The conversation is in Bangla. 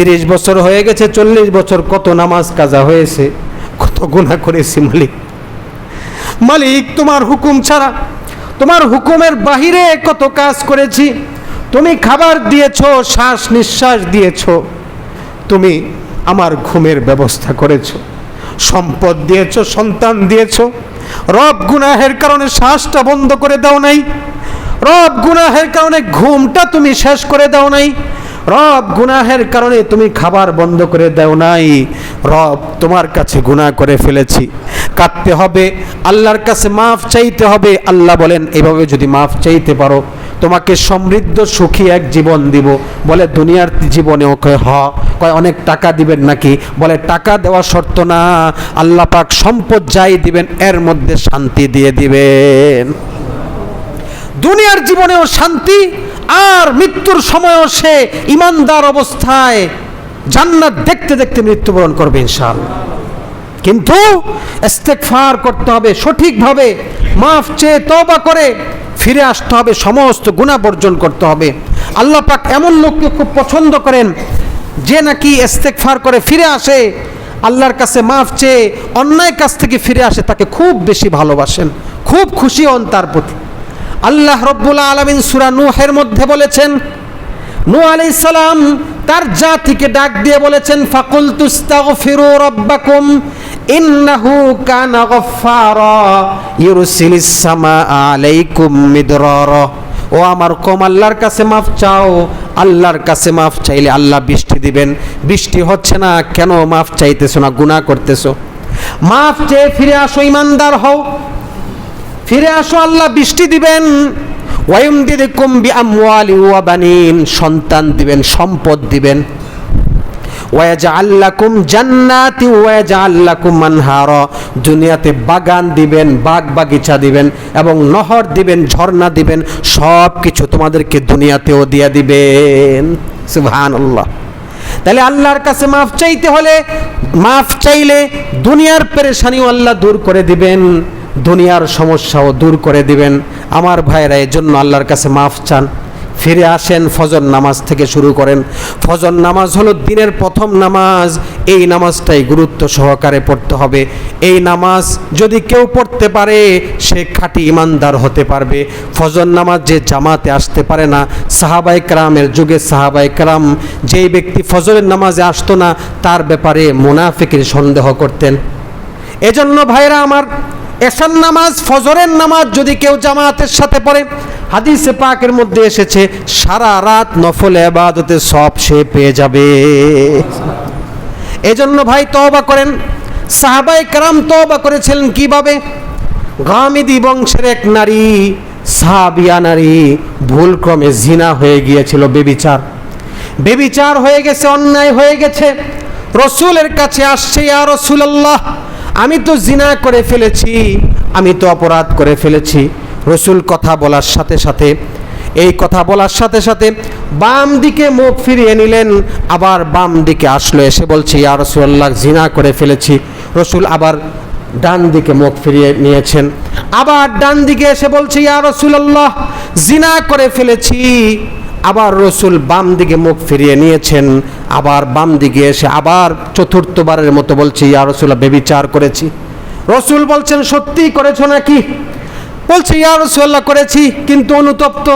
30 বছর হয়ে গেছে, 40 বছর, কত নামাজ কাজা হয়েছে, কত গুনাহ করেছি মালিক। মালিক তোমার হুকুম ছাড়া, তোমার হুকুমের বাহিরে কত কাজ করেছি। তুমি খাবার দিয়েছো, শ্বাস নিঃশ্বাস দিয়েছো, তুমি আমার ঘুমের ব্যবস্থা করেছো, সম্পদ দিয়েছো, সন্তান দিয়েছো। রব গুনাহের কারণে শ্বাসটা বন্ধ করে দাও নাই, রব গুনাহের কারণে ঘুমটা তুমি শেষ করে দাও নাই, রব গুনাহের কারণে তুমি খাবার বন্ধ করে দাও নাই। রব তোমার কাছে গুনাহ করে ফেলেছি, কাঁদতে হবে, আল্লাহর কাছে মাফ চাইতে হবে। আল্লাহ বলেন এভাবে যদি মাফ চাইতে পারো তোমাকে সমৃদ্ধ সুখী এক জীবন দিব। বলে দুনিয়ার জীবনেও কয় অনেক টাকা দিবেন নাকি? বলে টাকা দেওয়া শর্ত না, আল্লাহ পাক সম্পদ যাই দিবেন এর মধ্যে শান্তি দিয়ে দিবেন। দুনিয়ার জীবনেও শান্তি, আর মৃত্যুর সময়ও সে ইমানদার অবস্থায় জান্নাত দেখতে দেখতে মৃত্যুবরণ করবে ইনশাআল্লাহ। কিন্তু ইস্তেগফার করতে হবে, সঠিকভাবে মাফ চেয়ে তওবা করে ফিরে আসতে হবে, সমস্ত গুনাহ বর্জন করতে হবে। আল্লাহ পাক এমন লোককে খুব পছন্দ করেন যে নাকি ইস্তেগফার করে ফিরে আসে, আল্লাহর কাছে মাফ চেয়ে অন্যায় কাজ থেকে ফিরে আসে, তাকে খুব বেশি ভালোবাসেন, খুব খুশি হন তার প্রতি। আল্লাহ রব্বুল আলামিন সূরা নূহের মধ্যে বলেছেন, নূহ আলাইহিস সালাম তার জাতিকে ডাক দিয়ে বলেছেন, ফাকুলতু ইস্তাগফিরু রাব্বাকুম ইন্নাহু কানা গফফারা ইউরসিলিস সামাআ আলাইকুম মিদরারা। ও আমার কওম, আল্লাহর কাছে মাফ চাও, আল্লাহর কাছে মাফ চাইলে আল্লাহ বৃষ্টি দিবেন। বৃষ্টি হচ্ছে না কেন? মাফ চাইতেছো না, গুনাহ করতেছো। মাফ চেয়ে ফিরে আসো, ইমানদার হও, ফিরে আসো, আল্লাহ বৃষ্টি দিবেন। ওয়ায়ুমদিদকুম বিআমওয়ালি ওয়া বানিন, সন্তান দিবেন, সম্পদ দিবেন। ওয়াজআল লাকুম জান্নাতি ওয়াজআল লাকুম আনহারা, দুনিয়াতে বাগান দিবেন, বাগ বাগিচা দিবেন এবং নহর দিবেন, ঝর্ণা দিবেন, সব কিছু তোমাদেরকে দুনিয়াতেও দিয়ে দিবেন। সুবহানাল্লাহ। তাহলে আল্লাহর কাছে মাফ চাইতে হলে, মাফ চাইলে দুনিয়ার পেরেশানিও আল্লাহ দূর করে দিবেন, দুনিয়ার সমস্যাও দূর করে দিবেন। আমার ভাইরা, এর জন্য আল্লাহর কাছে মাফ চান, ফিরে আসেন, ফজর নামাজ থেকে শুরু করেন। ফজর নামাজ হলো দিনের প্রথম নামাজ, এই নামাজটাই গুরুত্ব সহকারে পড়তে হবে। এই নামাজ যদি কেউ পড়তে পারে সে খাঁটি ইমানদার হতে পারবে। ফজর নামাজ যে জামাতে আসতে পারে না, সাহাবায়ে কেরামের যুগে সাহাবায়ে কেরাম যেই ব্যক্তি ফজরের নামাজে আসতো না তার ব্যাপারে মুনাফিকের সন্দেহ করতেন। এজন্য ভাইরা আমার, এশার নামাজ, ফজরের নামাজ যদি কেউ জামাতের সাথে পড়ে, হাদিসে পাকের মধ্যে এসেছে সারা রাত নফল ইবাদতে সব সে পেয়ে যাবে। এজন্য ভাই তওবা করেন। সাহাবায়ে কেরাম তওবা করেছিলেন কিভাবে? গামিদি বংশের এক নারী, সাহাবিয়া নারী, ভুলক্রমে জিনা হয়ে গিয়েছিল, বেবিচার হয়ে গেছে, অন্যায় হয়ে গেছে। রসুলের কাছে আসছে, ইয়া রাসূলুল্লাহ, আমি তো জিনা করে ফেলেছি, আমি তো অপরাধ করে ফেলেছি। রসুল কথা বলার সাথে সাথে, এই কথা বলার সাথে সাথে বাম দিকে মুখ ফিরিয়ে নিলেন, আবার বাম দিকে আসলো, এসে বলছে, ইয়া রাসূলুল্লাহ, জিনা করে ফেলেছি। রসুল আবার ডান দিকে মুখ ফিরিয়ে নিয়েছেন, আবার ডান দিকে এসে বলছে, ইয়া রাসূলুল্লাহ, জিনা করে ফেলেছি। আবার রসুল বাম দিকে মুখ ফিরিয়ে নিয়েছেন, আবার বাম দিকে এসে আবার চতুর্থবারের মতো বলছে, ইয়া রাসূলুল্লাহ, ব্যভিচার করেছি। রসুল বলছেন, সত্যি করেছো নাকি? বলছে, ইয়া রাসূলুল্লাহ, করেছি, কিন্তু অনুতপ্ত।